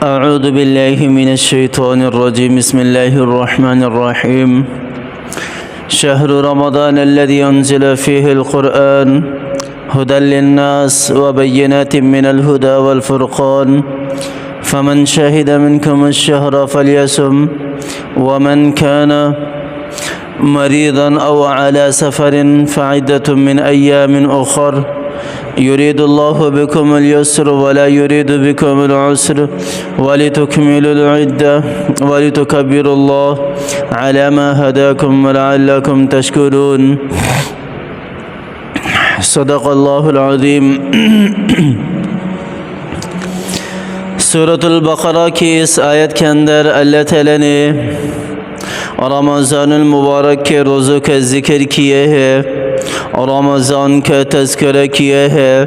أعوذ بالله من الشيطان الرجيم. بسم الله الرحمن الرحيم. شهر رمضان الذي أنزل فيه القرآن هدى للناس وبينات من الهدى والفرقان فمن شهد منكم الشهر فليصم ومن كان مريضا أو على سفر فعدة من أيام أخر يريد الله بكم اليسر ولا يريد بكم العسر ولتكملوا العدة ولتكبروا الله على ما هداكم ولعلكم تشكرون. صدق اللہ العظیم. سورۃ البقرہ کی اس آیت کے اندر اللہ تعالیٰ نے رمضان المبارک کے روزوں کا ذکر کیے ہے اور رمضان کا تذکرہ کیا ہے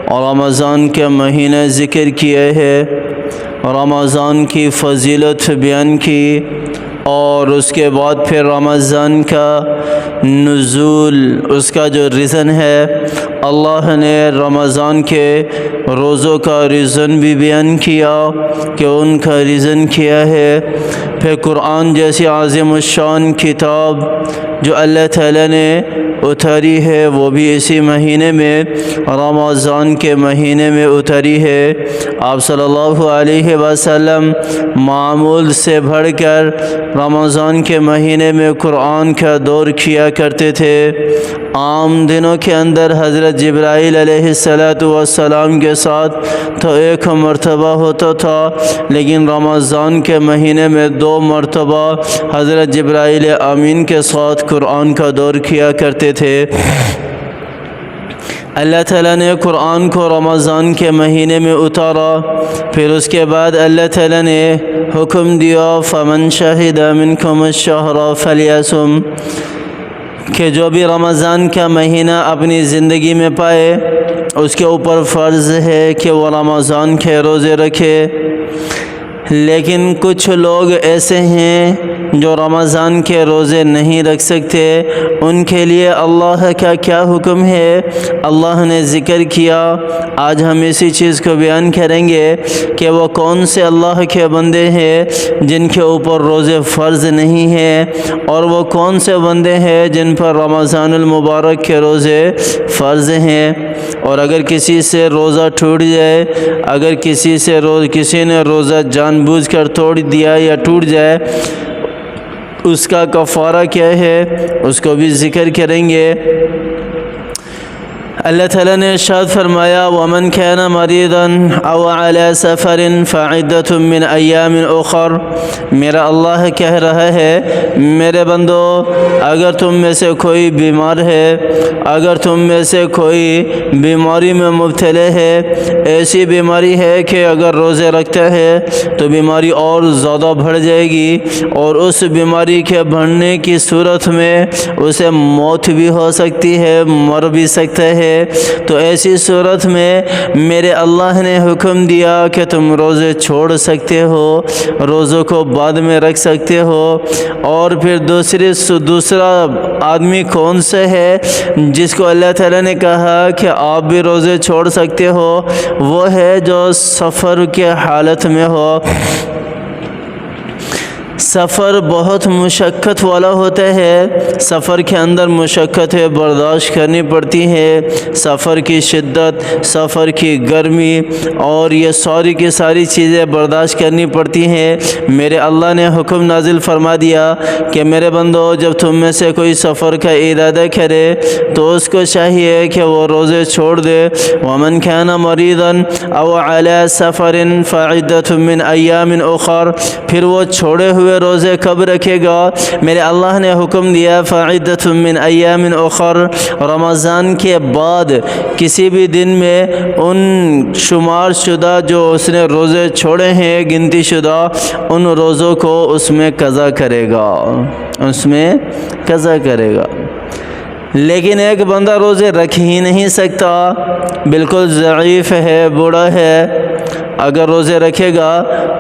اور رمضان کا مہینہ ذکر کیا ہے، رمضان کی فضیلت بیان کی، اور اس کے بعد پھر رمضان کا نزول، اس کا جو ریزن ہے، اللہ نے رمضان کے روزوں کا ریزن بھی بیان کیا کہ ان کا ریزن کیا ہے. پھر قرآن جیسی عظیم الشان کتاب جو اللہ تعالیٰ نے اتاری ہے وہ بھی اسی مہینے میں، رمضان کے مہینے میں اتاری ہے. آپ صلی اللہ علیہ وسلم معمول سے بڑھ کر رمضان کے مہینے میں قرآن کا دور کیا کرتے تھے. عام دنوں کے اندر حضرت جبرائیل علیہ السلام کے ساتھ تو ایک مرتبہ ہوتا تھا، لیکن رمضان کے مہینے میں 2 مرتبہ حضرت جبرائیل امین کے ساتھ قرآن کا دور کیا کرتے تھے. اللہ تعالیٰ نے قرآن کو رمضان کے مہینے میں اتارا. پھر اس کے بعد اللہ تعالیٰ نے حکم دیا فمن شہد منکم الشہر فلیصم، کہ جو بھی رمضان کا مہینہ اپنی زندگی میں پائے اس کے اوپر فرض ہے کہ وہ رمضان کے روزے رکھے. لیکن کچھ لوگ ایسے ہیں جو رمضان کے روزے نہیں رکھ سکتے، ان کے لیے اللہ کا کیا حکم ہے اللہ نے ذکر کیا. آج ہم اسی چیز کو بیان کریں گے کہ وہ کون سے اللہ کے بندے ہیں جن کے اوپر روزے فرض نہیں ہیں، اور وہ کون سے بندے ہیں جن پر رمضان المبارک کے روزے فرض ہیں. اور اگر کسی سے روزہ ٹوٹ جائے، اگر کسی نے روزہ جان بوجھ کر توڑ دیا یا ٹوٹ جائے، اس کا کفارہ کیا ہے اس کو بھی ذکر کریں گے. اللہ تعالیٰ نے ارشاد فرمایا وَمَنْ كَانَ مَرِيضًا أَوْ عَلَى سَفَرٍ فَعِدَّةٌ مِّنْ أَيَّامٍ أُخَرَ. میرا اللہ کہہ رہا ہے میرے بندو، اگر تم میں سے کوئی بیمار ہے، اگر تم میں سے کوئی بیماری میں مبتلا ہے، ایسی بیماری ہے کہ اگر روزے رکھتا ہے تو بیماری اور زیادہ بڑھ جائے گی، اور اس بیماری کے بڑھنے کی صورت میں اسے موت بھی ہو سکتی ہے، مر بھی سکتا ہے، تو ایسی صورت میں میرے اللہ نے حکم دیا کہ تم روزے چھوڑ سکتے ہو، روزوں کو بعد میں رکھ سکتے ہو. اور پھر دوسرا آدمی کون سا ہے جس کو اللہ تعالیٰ نے کہا کہ آپ بھی روزے چھوڑ سکتے ہو؟ وہ ہے جو سفر کے حالت میں ہو. سفر بہت مشقت والا ہوتا ہے، سفر کے اندر مشقتیں برداشت کرنی پڑتی ہے، سفر کی شدت، سفر کی گرمی، اور یہ ساری کی ساری چیزیں برداشت کرنی پڑتی ہیں. میرے اللہ نے حکم نازل فرما دیا کہ میرے بندو، جب تم میں سے کوئی سفر کا ارادہ کرے تو اس کو چاہیے کہ وہ روزے چھوڑ دے. وَمَنْ كَانَ مَرِيضًا أَوْ عَلَى سَفَرٍ فَعِدَّةٌ مِّنْ أَيَّامٍ أُخَرَ. پھر وہ چھوڑے ہوئے روزے کب رکھے گا؟ میرے اللہ نے حکم دیا فَعِدَّةٌ مِّنْ أَيَّامٍ أُخَرَ، رمضان کے بعد کسی بھی دن میں ان شمار شدہ جو اس نے روزے چھوڑے ہیں، گنتی شدہ ان روزوں کو اس میں قضا کرے گا، لیکن ایک بندہ روزے رکھ ہی نہیں سکتا، بالکل ضعیف ہے، بوڑھا ہے، اگر روزے رکھے گا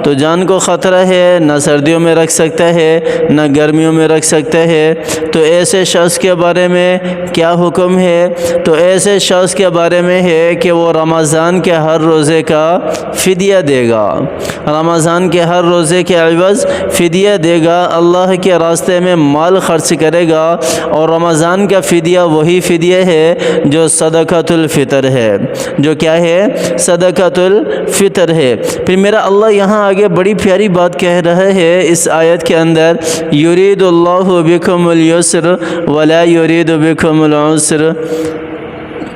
تو جان کو خطرہ ہے، نہ سردیوں میں رکھ سکتا ہے نہ گرمیوں میں رکھ سکتا ہے، تو ایسے شخص کے بارے میں کیا حکم ہے؟ تو ایسے شخص کے بارے میں ہے کہ وہ رمضان کے ہر روزے کا فدیہ دے گا، رمضان کے ہر روزے کے عوض فدیہ دے گا، اللہ کے راستے میں مال خرچ کرے گا، اور رمضان کا فدیہ وہی فدیہ ہے جو صدقۃ الفطر ہے، جو کیا ہے؟ صدقۃ الفطر ہے۔ پھر میرا اللہ یہاں آگے بڑی پیاری بات کہہ رہا ہے اس آیت کے اندر، یرید اللہ بکم اليسر ولا یرید بکم العسر۔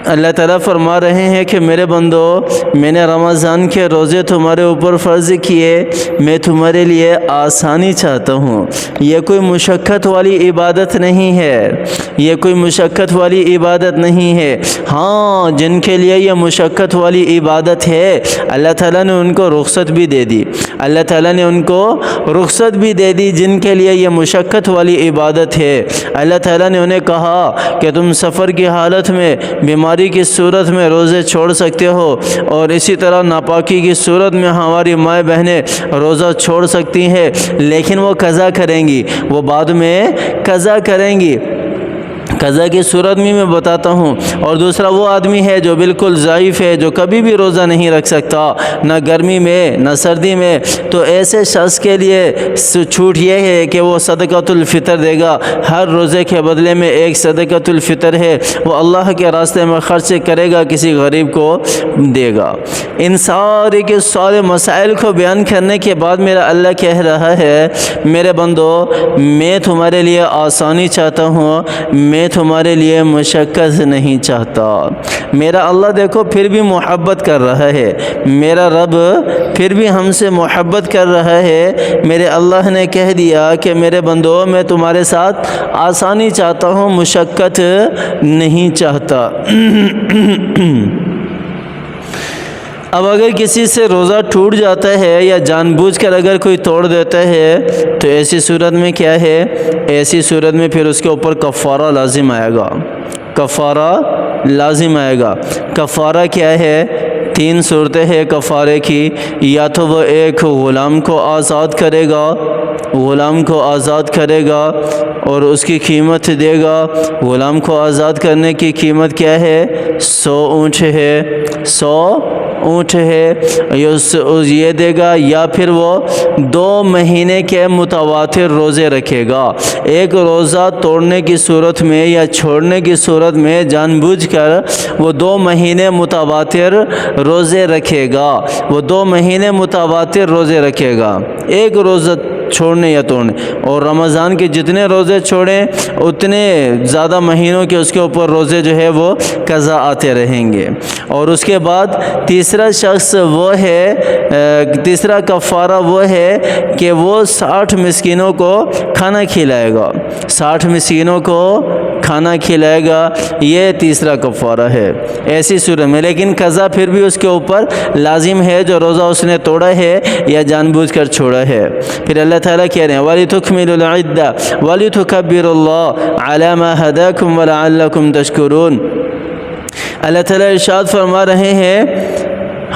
اللہ تعالیٰ فرما رہے ہیں کہ میرے بندو، میں نے رمضان کے روزے تمہارے اوپر فرض کیے، میں تمہارے لیے آسانی چاہتا ہوں، یہ کوئی مشقت والی عبادت نہیں ہے، یہ کوئی مشقت والی عبادت نہیں ہے۔ ہاں، جن کے لیے یہ مشقت والی عبادت ہے اللہ تعالیٰ نے ان کو رخصت بھی دے دی، اللہ تعالیٰ نے ان کو رخصت بھی دے دی، جن کے لیے یہ مشقت والی عبادت ہے۔ اللہ تعالیٰ نے انہیں کہا کہ تم سفر کی حالت میں، بیماری کی صورت میں روزے چھوڑ سکتے ہو، اور اسی طرح ناپاکی کی صورت میں ہماری مائیں بہنیں روزہ چھوڑ سکتی ہیں، لیکن وہ قضا کریں گی، وہ بعد میں قضا کریں گی۔ قضا کی صورت میں بتاتا ہوں۔ اور دوسرا وہ آدمی ہے جو بالکل ضعیف ہے، جو کبھی بھی روزہ نہیں رکھ سکتا، نہ گرمی میں نہ سردی میں، تو ایسے شخص کے لیے چھوٹ یہ ہے کہ وہ صدقۃ الفطر دے گا، ہر روزے کے بدلے میں ایک صدقۃ الفطر ہے، وہ اللہ کے راستے میں خرچ کرے گا، کسی غریب کو دے گا۔ ان سارے کے سارے مسائل کو بیان کرنے کے بعد میرا اللہ کہہ رہا ہے، میرے بندو، میں تمہارے لیے آسانی چاہتا ہوں، میں تمہارے لیے مشقت نہیں چاہتا۔ میرا اللہ دیکھو پھر بھی محبت کر رہا ہے، میرا رب پھر بھی ہم سے محبت کر رہا ہے۔ میرے اللہ نے کہہ دیا کہ میرے بندو، میں تمہارے ساتھ آسانی چاہتا ہوں، مشقت نہیں چاہتا۔ اب اگر کسی سے روزہ ٹوٹ جاتا ہے یا جان بوجھ کر اگر کوئی توڑ دیتا ہے تو ایسی صورت میں کیا ہے؟ ایسی صورت میں پھر اس کے اوپر کفارہ لازم آئے گا، کفارہ لازم آئے گا۔ کفارہ کیا ہے؟ 3 صورتیں ہیں کفارے کی، یا تو وہ ایک غلام کو آزاد کرے گا، غلام کو آزاد کرے گا اور اس کی قیمت دے گا۔ غلام کو آزاد کرنے کی قیمت کیا ہے؟ 100 اونٹ ہے، 100 اونٹ ہے، یہ دے گا، یا پھر وہ 2 مہینے کے متواتر روزے رکھے گا۔ ایک روزہ توڑنے کی صورت میں یا چھوڑنے کی صورت میں جان بوجھ کر وہ 2 مہینے متواتر روزے رکھے گا، وہ 2 مہینے متواتر روزے رکھے گا، ایک روزہ چھوڑنے یا توڑنے۔ اور رمضان کے جتنے روزے چھوڑیں اتنے زیادہ مہینوں کے اس کے اوپر روزے جو ہے وہ قضا آتے رہیں گے۔ اور اس کے بعد تیسرا شخص وہ ہے، تیسرا کفارہ وہ ہے کہ وہ 60 مسکینوں کو کھانا کھلائے گا، 60 مسکینوں کو کھانا کھلائے گا، یہ تیسرا کفارہ ہے ایسی صورت میں۔ لیکن قضا پھر بھی اس کے اوپر لازم ہے جو روزہ اس نے توڑا ہے یا جان بوجھ کر چھوڑا ہے۔ پھر اللہ تعالیٰ کہہ رہے ہیں وَلِتُكْمِلُوا الْعِدَّةَ وَلِتُكَبِّرُوا اللَّهَ عَلَى مَا هَدَاكُمْ وَلَعَلَّكُمْ تَشْكُرُونَ۔ اللہ تعالیٰ ارشاد فرما رہے ہیں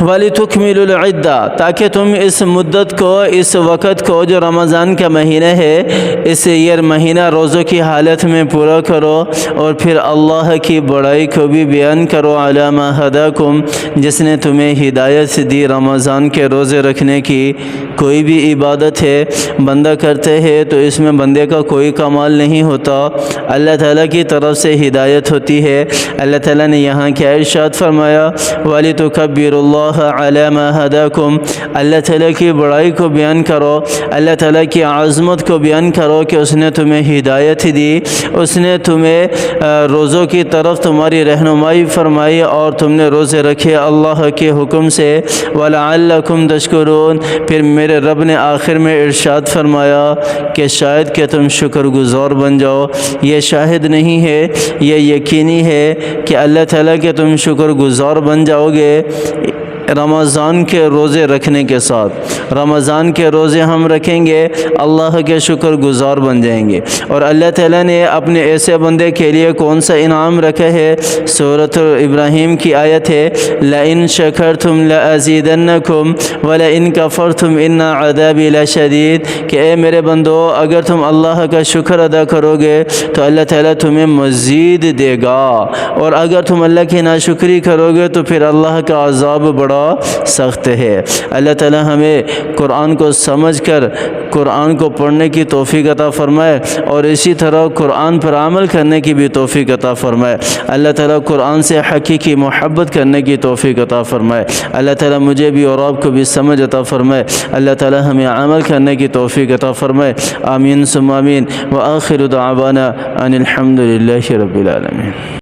وَلِتُكْمِلُوا الْعِدَّةَ، تاکہ تم اس مدت کو، اس وقت کو جو رمضان کا مہینہ ہے، اس یہ مہینہ روزوں کی حالت میں پورا کرو، اور پھر اللہ کی بڑائی کو بھی بیان کرو۔ عَلَى مَا هَدَاكُمْ، جس نے تمہیں ہدایت دی رمضان کے روزے رکھنے کی۔ کوئی بھی عبادت ہے بندہ کرتے ہے تو اس میں بندے کا کوئی کمال نہیں ہوتا، اللہ تعالیٰ کی طرف سے ہدایت ہوتی ہے۔ اللہ تعالیٰ نے یہاں کیا ارشاد فرمایا؟ وَلِتُكَبِّرُوا اللَّهَ عَلَى مَا هَدَاكُمْ، اللہ تعالیٰ کی بڑائی کو بیان کرو، اللہ تعالیٰ کی عظمت کو بیان کرو کہ اس نے تمہیں ہدایت دی، اس نے تمہیں روزوں کی طرف تمہاری رہنمائی فرمائی اور تم نے روزے رکھے اللہ کے حکم سے۔ وَلَعَلَّكُمْ تَشْكُرُونَ، پھر میرے رب نے آخر میں ارشاد فرمایا کہ شاید کہ تم شکر گزار بن جاؤ۔ یہ شاہد نہیں ہے، یہ یقینی ہے کہ اللہ تعالیٰ کہ تم شکر گزار بن جاؤ گے۔ رمضان کے روزے رکھنے کے ساتھ، رمضان کے روزے ہم رکھیں گے، اللہ کے شکر گزار بن جائیں گے۔ اور اللہ تعالیٰ نے اپنے ایسے بندے کے لیے کون سا انعام رکھا ہے؟ سورۃ ابراہیم کی آیت ہے لَإِن شَكَرْتُمْ لَأَزِيدَنَّكُمْ وَلَإِن كَفَرْتُمْ إِنَّ عَذَابِي لَشَدِيدٌ، کہ اے میرے بندو اگر تم اللہ کا شکر ادا کرو گے تو اللہ تعالیٰ تمہیں مزید دے گا، اور اگر تم اللہ کی ناشکری کرو گے تو پھر اللہ کا عذاب بڑا سخت ہے۔ اللہ تعالیٰ ہمیں قرآن کو سمجھ کر قرآن کو پڑھنے کی توفیق عطا فرمائے، اور اسی طرح قرآن پر عمل کرنے کی بھی توفیق عطا فرمائے۔ اللہ تعالیٰ قرآن سے حقیقی محبت کرنے کی توفیق عطا فرمائے۔ اللہ تعالیٰ مجھے بھی اور آپ کو بھی سمجھ عطا فرمائے۔ اللہ تعالیٰ ہمیں عمل کرنے کی توفیق عطا فرمائے۔ آمین ثم آمین۔ وآخر دعوانا ان الحمد للہ رب العالمین۔